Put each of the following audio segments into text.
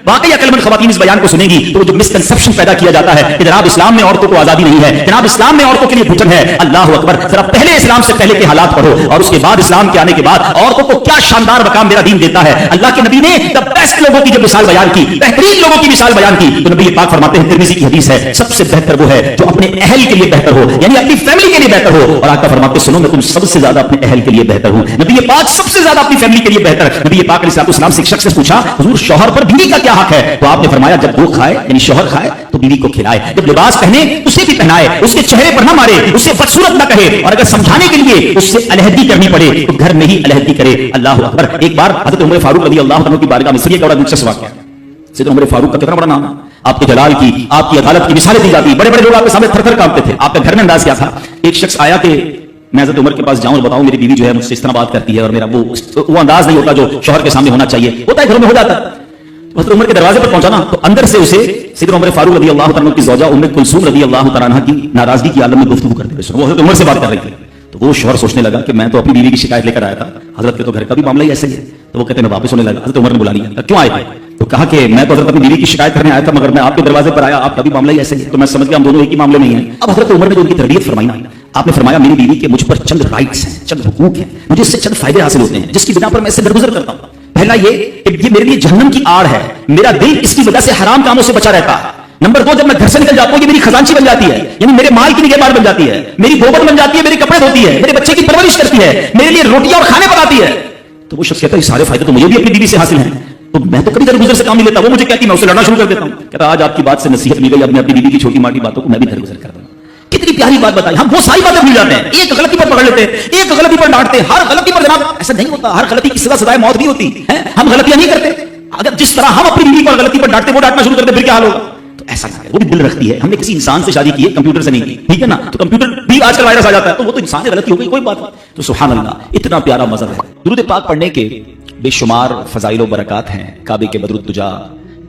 واقعی عقلمند خواتین اس بیان کو سنیں گی تو جو مسکنسپشن پیدا کیا جاتا ہے کہ جناب اسلام میں عورتوں کو آزادی نہیں ہے، جناب اسلام میں عورتوں کے لیے گھٹن ہے، اللہ اکبر، ذرا پہلے اسلام سے پہلے کے حالات پڑھو اور اس کے بعد اسلام کے آنے کے بعد عورتوں کو کیا شاندار مقام میرا دین دیتا ہے۔ اللہ کے نبی نے the best لوگوں کی جب مثال بیان کی، بہترین لوگوں کی مثال بیان کی، تو نبی پاک فرماتے ہیں، ترمذی کی حدیث ہے، سب سے بہتر وہ ہے جو اپنے اہل کے لیے بہتر ہو، یعنی اپنی فیملی کے لیے بہتر ہو۔ اور آقا فرماتے ہیں، سنو میں تم سب سے زیادہ اپنے اہل کے لیے بہتر ہوں۔ نبی پاک سب سے زیادہ اپنی فیملی کے لیے بہتر۔ نبی پاک علیہ السلام سے ایک شخص نے پوچھا، حضور شوہر پر بیوی کا کیا حق ہے؟ تو آپ نے فرمایا، جب وہ کھائے یعنی شوہر کھائے تو بیوی کو کھلائے، جب لباس پہنے اسے بھی پہنائے، اس کے چہرے پر نہ مارے، اسے بدصورت نہ کہے، اور اگر سمجھانے کے لیے اس سے علیحدگی کرنی پڑے تو گھر میں ہی علیحدگی کرے۔ اللہ اکبر۔ ایک بار حضرت عمر فاروق رضی اللہ عنہ کی بارگاہ میں ایک بڑا دلچسپ واقعہ ہے۔ سیدنا عمر فاروق کا کتنا بڑا نام ہے، آپ کے جلال کی، آپ کی عدالت کی مثالیں دی جاتی، بڑے بڑے لوگ آپ کے سامنے تھر تھر کانپتے تھے۔ آپ کا گھر میں انداز کیا تھا؟ ایک شخص آیا کہ میں حضرت عمر کے پاس جاؤں اور بتاؤں میری بیوی جو ہے مجھ سے اس طرح بات کرتی ہے، اور میرا وہ انداز نہیں ہوتا جو شوہر کے سامنے ہونا چاہیے، ہوتا ہے گھروں میں ہو جاتا ہے۔ حضرت عمر کے دروازے پر پہنچا نا، تو اندر سے اسے سیدنا عمر فاروق رضی اللہ عنہ کی زوجہ ام کلثوم رضی اللہ تعالی عنہا کی ناراضگی کی عالم میں گفتگو کرتے ہوئے سنا۔ وہ حضرت عمر سے بات کر رہی تھی، تو وہ شوہر سوچنے لگا کہ میں تو اپنی بیوی کی شکایت لے کر آیا تھا، حضرت کے تو گھر کا بھی معاملہ ہی ایسا ہی ہے۔ تو وہ کہتے ہیں میں واپس ہونے لگا، حضرت عمر نے بلا لیا، کیوں آئے تھے؟ تو کہا کہ میں تو حضرت اپنی بیوی کی شکایت کرنے آیا تھا، مگر میں آپ کے دروازے پر آیا، آپ کا بھی معاملہ ہی ایسا ہی ہے، تو میں سمجھ گیا ہم دونوں ایک ہی معاملے میں ہی ہیں۔ اب حضرت عمر نے جو ان کی تربیت فرمائی نا، آپ نے فرمایا میری بیوی کے مجھ پر چند رائٹس ہیں، چند حقوق ہیں، مجھے اس سے چند فائدے حاصل ہوتے ہیں جس کی بنا پر میں اس سے درگزر کرتا ہوں۔ پہلا یہ کہ یہ میرے لیے جہنم کی آڑ ہے، میرا دل اس کی وجہ سے حرام کاموں سے بچا رہتا ہے۔ نمبر دو، جب میں گھر سے نکل جاتا ہوں یہ میری خزانچی بن جاتی ہے، یعنی میرے مال کی نگہبان بن جاتی ہے، میری بوبت بن جاتی ہے، میرے کپڑے دھوتی ہے، میرے بچے کی پرورش کرتی ہے، میرے لیے روٹیاں اور کھانے بناتی ہے۔ تو وہ شخص کہتا ہے یہ سارے فائدے تو مجھے بھی اپنی بیوی سے حاصل ہیں، تو میں تو کبھی درگزر سے کام نہیں لیتا، وہ مجھے کہتی میں اسے لڑنا شروع کر دیتا ہوں۔ کہتا آج آپ کی بات سے نصیحت مل گئی، اب میں اپنی بیوی کی چھوٹی موٹی باتوں کو میں بھی درگزر کرتا ہوں۔ کتنی پیاری بات بتائی، ہم وہ ساری باتیں بھول جاتے ہیں، ایک غلطی پر پکڑ لیتے ہیں، ایک غلطی پر ڈانٹتے ہیں، ہر غلطی پر جناب ایسا نہیں ہوتا، ہر غلطی کی سزا سزائے موت نہیں ہوتی ہے، ہم غلطیاں نہیں کرتے۔ اگر جس طرح ہم اپنی بیوی پر غلطی پر ڈانٹتے وہ ڈانٹنا شروع کرتے پھر کیا حال ہوگا؟ تو ایسا نہ کرے، وہ بھی دل رکھتی ہے، ہم نے کسی انسان سے شادی کی ہے، کمپیوٹر سے نہیں کی، ٹھیک ہے نا؟ تو کمپیوٹر بھی آج کل وائرس آ جاتا ہے، تو وہ تو انسان ہے، غلطی ہو گئی کوئی بات نہیں۔ تو سبحان اللہ، اتنا پیارا مذہب ہے۔ درود پاک پڑھنے کے بے شمار فضائل و برکات ہیں۔ کعبے کے بدر الدجا،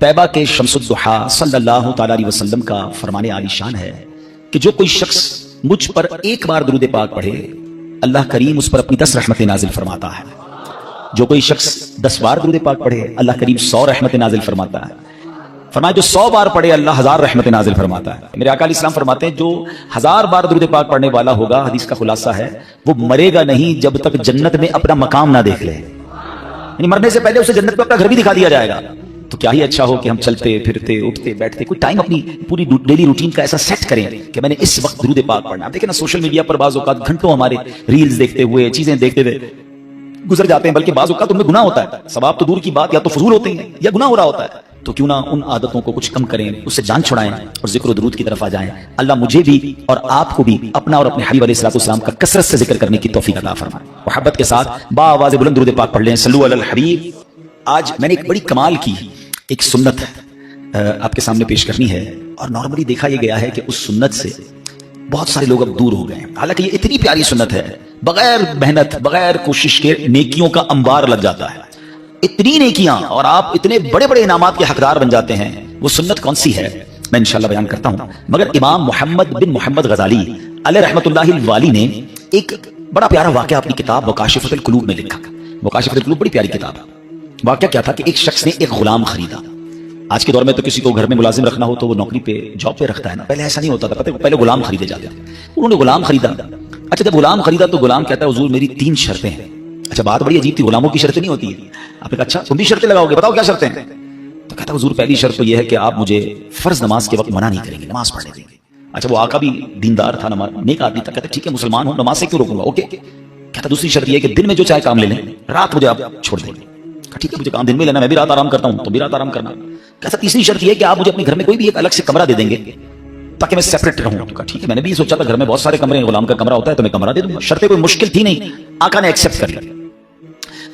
طیبہ کے شمس الضحیٰ صلی اللہ تعالی علیہ وسلم کا فرمان عالی شان ہے کہ جو کوئی شخص مجھ پر ایک بار درود پاک پڑھے اللہ کریم اس پر اپنی 10 رحمتیں نازل فرماتا ہے۔ جو کوئی شخص 10 بار درود پاک پڑھے اللہ کریم 100 رحمتیں نازل فرماتا ہے۔ فرمایا جو 100 بار پڑھے اللہ 1000 رحمتیں نازل فرماتا ہے۔ میرے آقا علیہ السلام فرماتے ہیں جو 1000 بار درود پاک پڑھنے والا ہوگا، حدیث کا خلاصہ ہے، وہ مرے گا نہیں جب تک جنت میں اپنا مقام نہ دیکھ لے، یعنی مرنے سے پہلے اسے جنت میں اپنا گھر بھی دکھا دیا جائے گا۔ تو کیا ہی اچھا ہو کہ ہم چلتے پھرتے اٹھتے بیٹھتے کوئی ٹائم اپنی پوری ڈیلی روٹین کا ایسا سیٹ کریں کہ میں نے اس وقت درود پاک پڑھنا۔ آپ دیکھیں نا سوشل میڈیا پر بعض اوقات گھنٹوں ہمارے ریلز دیکھتے ہوئے چیزیں دیکھتے ہوئے گزر جاتے ہیں، بلکہ بعض اوقات ان میں گناہ ہوتا ہے، ثواب تو دور کی بات، یا تو فضول ہوتے ہیں یا گناہ ہو رہا ہوتا ہے۔ تو کیوں نہ ان عادتوں کو کچھ کم کریں، اس سے جان چھڑائیں اور ذکر و درود کی طرف آ جائیں۔ اللہ مجھے بھی اور آپ کو بھی اپنا اور اپنے حبیب علیہ الصلوۃ والسلام کا کثرت سے ذکر کرنے کی توفیق عطا فرمائے۔ محبت کے ساتھ با آواز بلند درود پاک پڑھ لیں، صلو علی الحبیب۔ آج میں نے ایک بڑی کمال کی ایک سنت آپ کے سامنے پیش کرنی ہے، اور نارملی دیکھا یہ گیا ہے کہ اس سنت سے بہت سارے لوگ اب دور ہو گئے ہیں، حالانکہ یہ اتنی پیاری سنت ہے، بغیر محنت بغیر کوشش کے نیکیوں کا انبار لگ جاتا ہے، اتنی نیکیاں اور آپ اتنے بڑے بڑے انعامات کے حقدار بن جاتے ہیں۔ وہ سنت کون سی ہے میں انشاءاللہ بیان کرتا ہوں، مگر امام محمد بن محمد غزالی علیہ رحمۃ اللہ الوالی نے ایک بڑا پیارا واقعہ اپنی کتاب مکاشفۃ القلوب میں لکھا۔ مکاشفۃ القلوب بڑی پیاری کتاب ہے۔ واقعہ کیا تھا کہ ایک شخص نے ایک غلام خریدا۔ آج کے دور میں تو کسی کو گھر میں ملازم رکھنا ہو تو وہ نوکری پہ جاب پہ رکھتا ہے نا، پہلے ایسا نہیں ہوتا تھا، پتہ ہے پہلے غلام خریدے جاتے تھے۔ انہوں نے غلام خریدا۔ اچھا جب غلام خریدا تو غلام کہتا ہے حضور میری 3 شرطیں ہیں۔ اچھا بات بڑی عجیب تھی، غلاموں کی شرطیں نہیں ہوتی ہیں۔ آپ نے کہا اچھا تم بھی شرطیں لگاؤ گے، بتاؤ کیا شرطیں ہیں؟ تو کہتا حضور پہلی شرط تو یہ ہے کہ آپ مجھے فرض نماز کے وقت منع نہیں کریں گے، نماز پڑھنے دیں گے۔ اچھا وہ آقا بھی دیندار تھا، نیک آدمی تھا، کہتا ٹھیک ہے مسلمان ہوں نماز سے کیوں روکوں گا، اوکے۔ کہتا دوسری شرط یہ ہے کہ دن میں جو چاہے کام لے لیں، رات مجھے آپ چھوڑ دیں گے۔ ٹھیک ہے مجھے کام دن میں لینا، میں بھی رات آرام کرتا ہوں، تو بھی رات آرام کرنا۔ کہتا تیسری شرط یہ ہے کہ آپ مجھے اپنے گھر میں کوئی بھی ایک الگ سے کمرہ دے دیں گے تاکہ میں سیپریٹ رہوں۔ کہا ٹھیک ہے، میں نے بھی سوچا تھا گھر میں بہت سارے کمرے ہیں، غلام کا کمرہ ہوتا ہے تو میں کمرہ دے دوں گا، شرطیں کوئی مشکل تھی نہیں، آقا نے ایکسپٹ کر لیا۔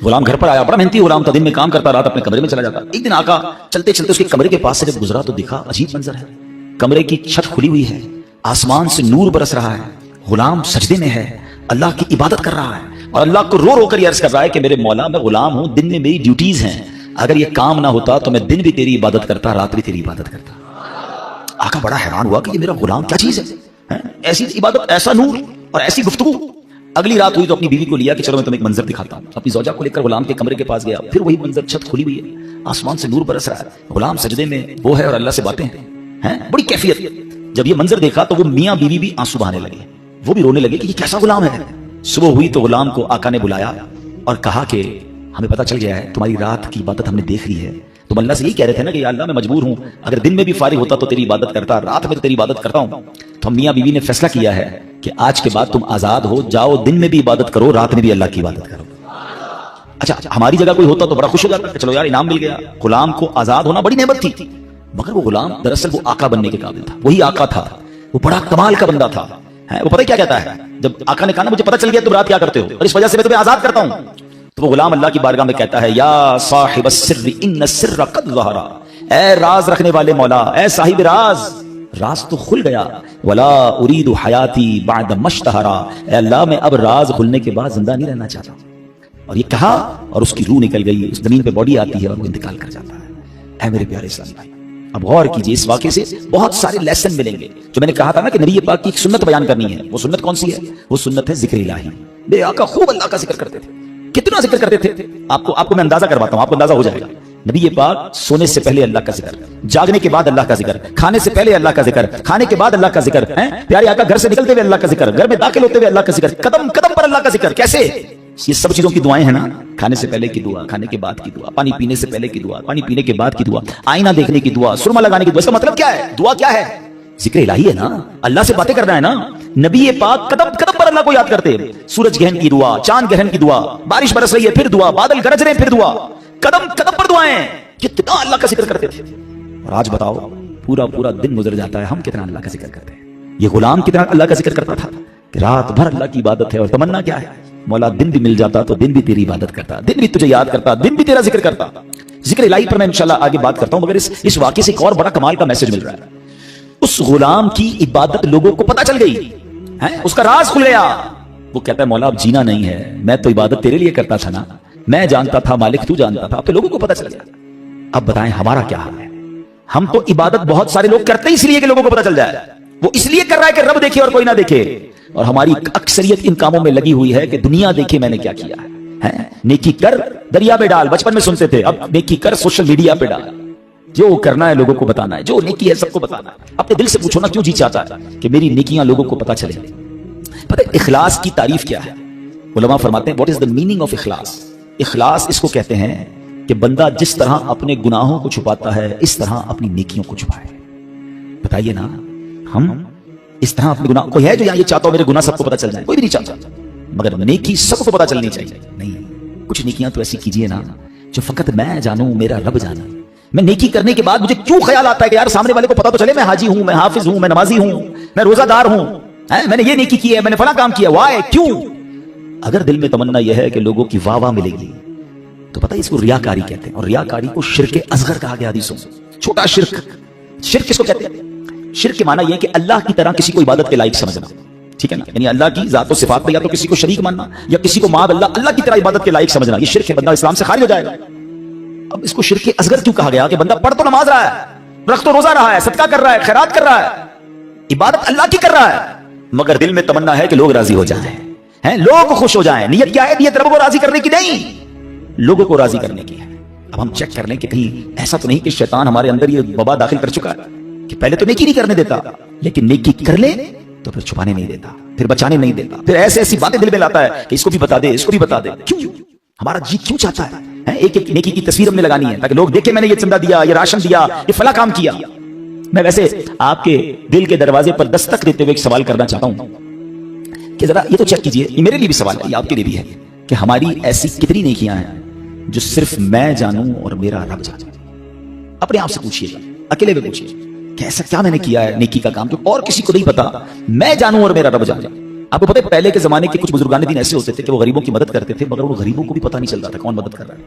غلام گھر پر آیا، بڑا محنتی غلام تھا، دن میں کام کرتا، رات اپنے کمرے میں چلا جاتا۔ ایک دن آقا چلتے چلتے اس کے کمرے کے پاس سے جب گزرا تو دیکھا عجیب منظر ہے، کمرے کی چھت کھلی ہوئی ہے، آسمان سے نور برس رہا ہے، غلام سجدے میں ہے، اللہ کی عبادت کر رہا ہے اور اللہ کو رو رو کر یہ عرض کر رہا ہے کہ میرے مولا میں غلام ہوں، دن میں میری ڈیوٹیز ہیں، اگر یہ کام نہ ہوتا تو میں دن بھی تیری عبادت کرتا، رات بھی تیری عبادت کرتا۔ آقا بڑا حیران ہوا کہ یہ میرا غلام کیا چیز ہے، ایسی عبادت، ایسا نور اور ایسی گفتگو۔ अगली रात हुई तो अपनी बीवी को लिया कि चलो मैं तुम्हें एक मंजर दिखाता हूं। अपनी ज़ौजा को लेकर गुलाम के कमरे के पास गया, फिर वही मंजर, छत खुली हुई है, आसमान से नूर बरस रहा है, गुलाम सजदे में वो है और अल्लाह से बातें हैं, बड़ी कैफियत। जब ये मंजर देखा तो वो मियाँ बीवी भी आंसू बहाने लगे, वो भी रोने लगे कि ये कैसा गुलाम है। सुबह हुई तो गुलाम को आका ने बुलाया और कहा कि हमें पता चल गया है तुम्हारी रात की इबादत हमने देख ली है। तुम अल्लाह से यही कह रहे थे ना कि या अल्लाह मैं मजबूर हूं, अगर दिन में भी फारिग होता तो तेरी इबादत करता, रात में तो तेरी इबादत करता हूं। तो हम मियाँ बीवी ने फैसला किया है कि आज के बाद तुम आजाद हो, जाओ दिन में भी इबादत करो, रात में भी अल्लाह की इबादत करो। अच्छा, हमारी जगह कोई होता तो बड़ा खुश हो जाता, चलो यार इनाम मिल गया। गुलाम को आजाद होना बड़ी नेमत थी, मगर वो गुलाम दरअसल वो आका बनने के काबिल था, वही आका था, वो बड़ा कमाल का बंदा था। वो पता क्या कहता है, जब आका ने कहा ना मुझे पता चल गया तुम रात क्या करते हो और इस वजह से मैं तुम्हें आजाद करता हूं, तो वो गुलाम अल्लाह की बारगाह में कहता है या साहिब सिर्र इन्न सिर्र कद ज़हरा, ए राज रखने वाले मौला, ए साहिब राज, राज तो खुल गया। वला उरीदु हयाती बाद मश्तहरा, ए अल्लाह मैं अब राज खुलने के बाद जिंदा नहीं रहना चाहता। और ये कहा और उसकी रूह निकल गई, उस जमीन पे बॉडी आती है और वो इंतकाल कर जाता है। ऐ मेरे प्यारे इस्लामी भाई, अब गौर कीजिए, इस वाक़े से बहुत सारे लेसन मिलेंगे। जो मैंने कहा था ना कि नबी पाक की एक सुन्नत बयान करनी है, वो सुन्नत कौन सी है? वो सुन्नत है जिक्र इलाही। बे आका खूब अल्लाह का जिक्र करते थे, कितना जिक्र करते थे, आपको मैं अंदाजा करवाता हूं, आपको अंदाजा हो जाएगा। नबी पाक सोने से पहले अल्लाह का जिक्र, जागने के बाद अल्लाह का जिक्र, खाने से पहले अल्लाह का जिक्र, खाने के बाद अल्लाह का जिक्र है। प्यारे आका घर से निकलते हुए अल्लाह का जिक्र, घर में दाखिल होते हुए अल्लाह का जिक्र, कदम कदम पर अल्लाह का जिक्र। कैसे? ये सब चीजों की दुआएं हैं ना, खाने से पहले की दुआ, खाने के बाद की दुआ, पानी पीने से पहले की दुआ, पानी पीने के बाद की दुआ, आईना देखने की दुआ, सुरमा लगाने की दुआ। इसका मतलब क्या है? दुआ क्या है? जिक्र इलाही है ना, अल्लाह से बातें करना है ना। नबी पाक कदम कदम पर अल्लाह को याद करते, सूरज ग्रहण की दुआ, चांद ग्रहण की दुआ, बारिश बरस रही है फिर दुआ, बादल गरज रहे फिर दुआ, कदम कदम पर दुआएं, कितना अल्लाह का जिक्र करते थे। और आज बताओ पूरा पूरा दिन गुजर जाता है, हम कितना अल्लाह का जिक्र करते हैं। ये गुलाम कितना अल्लाह का जिक्र करता था कि रात भर अल्लाह की इबादत है, और तमन्ना क्या है, मौला दिन भी मिल जाता तो दिन भी तेरी इबादत करता, दिन भी तुझे याद करता, दिन भी तेरा जिक्र करता। जिक्र इलाही पर मैं इंशाल्लाह आगे बात करता हूं, मगर इस वाक़े से एक और बड़ा कमाल का मैसेज मिल रहा है। उस गुलाम की इबादत लोगों को पता चल गई है, उसका राज खुल गया। वो कहता है मौला अब जीना नहीं है, मैं तो इबादत तेरे लिए करता था ना, मैं जानता था मालिक तू जानता था, अब तो लोगों को पता चल गया। अब बताएं हमारा क्या हाल है? हम तो इबादत बहुत सारे लोग करते ही इसलिए कि लोगों को पता चल जाए, वो इसलिए कर रहा है कि रब देखे और कोई ना देखे। और हमारी अक्सरियत इन कामों में लगी हुई है कि दुनिया देखे मैंने क्या किया है। नेकी कर दरिया में डाल, बचपन में सुनते थे, अब नेकी कर सोशल मीडिया पे डाल। जो करना है लोगों को बताना है, जो नेकी है सबको बताना है। अपने दिल से पूछो ना क्यों जी चाहता है कि मेरी नेकियां लोगों को पता चले। पता है इखलास की तारीफ क्या है? उलमा फरमाते हैं what is the meaning of इखलास। इखलास इसको कहते हैं कि बंदा जिस तरह अपने गुनाहों को छुपाता है इस तरह अपनी नेकियों को छुपाए। बताइए ना, हम इस तरह अपने गुनाह, कोई है जो यहाँ ये चाहता हो मेरे गुनाह सबको पता चल जाए? कोई भी नहीं चाहता, मगर नेकी सबको पता चलनी चाहिए। नहीं, कुछ नेकियां तो ऐसी कीजिए ना जो फकत मैं जानूं, मेरा रब जाने। मैं नेकी करने के बाद मुझे क्यों ख्याल आता है कि यार सामने वाले को पता तो चले मैं हाजी हूं, मैं हाफिज हूं, मैं नमाजी हूं, मैं रोजादार हूं, मैंने ये नेकी की है, मैंने फला काम किया। वाह, क्यों? अगर दिल में तमन्ना यह है कि लोगों की वाह वाह मिलेगी तो पता है इसको रियाकारी कहते हैं। और रियाकारी को शिर्क असगर कहा गया हदीसों में। छोटा शिर्क, शिर्क किसको कहते हैं? शिर्क के माना यह कि अल्लाह की तरह किसी को इबादत के लायक समझना, ठीक है ना, यानी अल्लाह की जात और सिफात में या तो किसी को शरीक मानना या किसी को माद अल्लाह की तरह इबादत के लायक समझना, ये शिर्क है, बंदा इस्लाम से खारिज हो जाएगा। अब इसको शिर्क असगर क्यों कहा गया? कि बंदा पढ़ तो नमाज रहा है, रख तो रोजा रहा है, सदका कर रहा है, खैरात कर रहा है, इबादत अल्लाह की कर रहा है, मगर दिल में तमन्ना है कि लोग राजी हो जाएं, हैं, लोग खुश हो जाएं। नियत क्या है? नियत रब को राजी करने की नहीं, लोगों को राजी करने की है। अब हम चेक कर लें कि कहीं ऐसा तो नहीं कि शैतान हमारे अंदर ये वबा दाखिल कर चुका है कि पहले तो नेकी नहीं करने देता, लेकिन नेकी कर ले तो फिर छुपाने नहीं देता, फिर बचाने नहीं देता, फिर ऐसे ऐसी बातें दिल में लाता है कि इसको भी बता दे, इसको भी बता दे। क्यों? हमारा जी क्यों चाहता है? एक एक नेकी की तस्वीर हमने लगानी है ताकि लोग देखे मैंने ये चंदा दिया, ये राशन दिया, ये फला काम किया। मैं वैसे आपके दिल के दरवाजे पर दस्तक देते हुए एक सवाल करना चाहता हूं कि जरा ये तो चेक कीजिए, ये मेरे लिए भी सवाल है, ये आपके लिए भी है, कि हमारी ऐसी कितनी नेकियां हैं जो सिर्फ मैं जानूं और मेरा रब जाने। अपने आप से पूछिएगा, अकेले में पूछिए कि ऐसा क्या मैंने किया है नेकी का काम जो और किसी को नहीं पता, मैं जानूं और मेरा रब जाने। आपको पता है पहले के जमाने के कुछ बुजुर्गान दिन ऐसे होते थे कि वो गरीबों की मदद करते थे, मगर वो गरीबों को भी पता नहीं चलता था कौन मदद कर रहा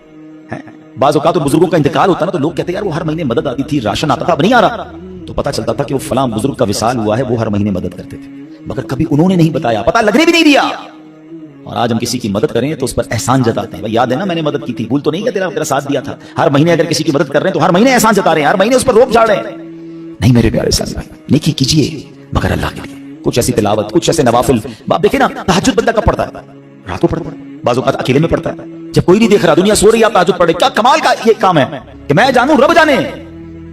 है। बाज़ औक़ात तो बुजुर्गों का इंतकाल होता ना तो लोग कहते यार वो हर महीने मदद आती थी, राशन आता था, अब नहीं आ रहा, तो पता चलता था कि वो फलां बुजुर्ग का विसाल हुआ है, वो हर महीने मदद करते थे, मगर कभी उन्होंने नहीं बताया, पता लगने भी नहीं दिया। और आज हम किसी की मदद करें तो उस पर एहसान जताते हैं, भाई याद है ना मैंने मदद की थी, भूल तो नहीं है, तेरा साथ दिया था। हर महीने अगर किसी की मदद कर रहे हैं तो हर महीने एहसान जता रहे हैं, हर महीने उस पर रोक झाड़ रहे हैं। नहीं मेरे प्यारे साथ, नेकी कीजिए मगर अल्लाह के लिए, कुछ ऐसी तिलावत, कुछ ऐसे नवाफिल। आप देखिए ना, तहज्जुद बंदा कब पढ़ता है? रात को पढ़ता है, बाज़ औक़ात अकेले में पढ़ता है, जब कोई नहीं देख रहा, दुनिया सो रही है, आप तहज्जुद पढ़े। क्या कमाल का ये काम है कि मैं जानूं, रब जाने।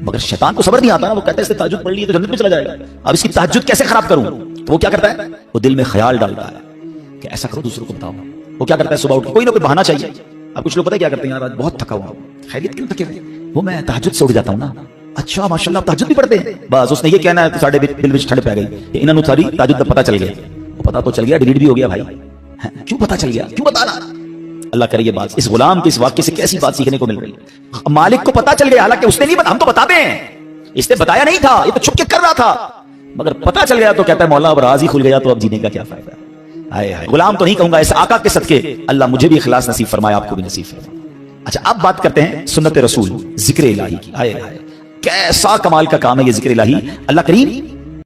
मगर शैतान को सब्र नहीं आता ना, वो कहता है इसने तहज्जुद पढ़ ली तो जन्नत में चला जाएगा, अब इसकी तहज्जुद कैसे खराब करूं? तो वो क्या करता है? वो दिल में ख्याल डालता है कि ऐसा करो, दूसरों को बताओ। वो क्या करता है? सुबह उठ के कोई ना कोई बहाना चाहिए। अब कुछ लोग पता है क्या करते हैं? यार आज बहुत थका हुआ, खैरियत क्यों थके हुए? वो मैं तहज्जुद से उठ जाता हूं ना। अच्छा माशाल्लाह, आप तहज्जुद भी पढ़ते हैं? बस उसने ये कहना है तो साढ़े दिल में ठंड पै गई, इन्होंने सारी तहज्जुद का पता चल गया। वो पता तो चल गया, डिलीट भी हो गया भाई। क्यों पता चल गया? क्यों बताना? अल्लाह करे ये बात इस गुलाम के इस वाक्य से कैसी बात सीखने को मिल रही है। मालिक को पता चल गया, हालांकि उसने नहीं, हम तो बताते हैं, इसने बताया नहीं था, ये तो छुप के कर रहा था, मगर पता चल गया तो कहता है मौला अब राज ही खुल गया तो अब जीने का क्या फायदा? हाय हाय, गुलाम तो नहीं कहूंगा, इस आका के सदके अल्लाह मुझे भी इखलास नसीब फरमाए, आपको भी नसीब फरमाए। अच्छा, अब बात करते हैं सुन्नत रसूल, जिक्र इलाही की। हाय हाय, कैसा कमाल का काम है ये जिक्र इलाही। अल्लाह करीम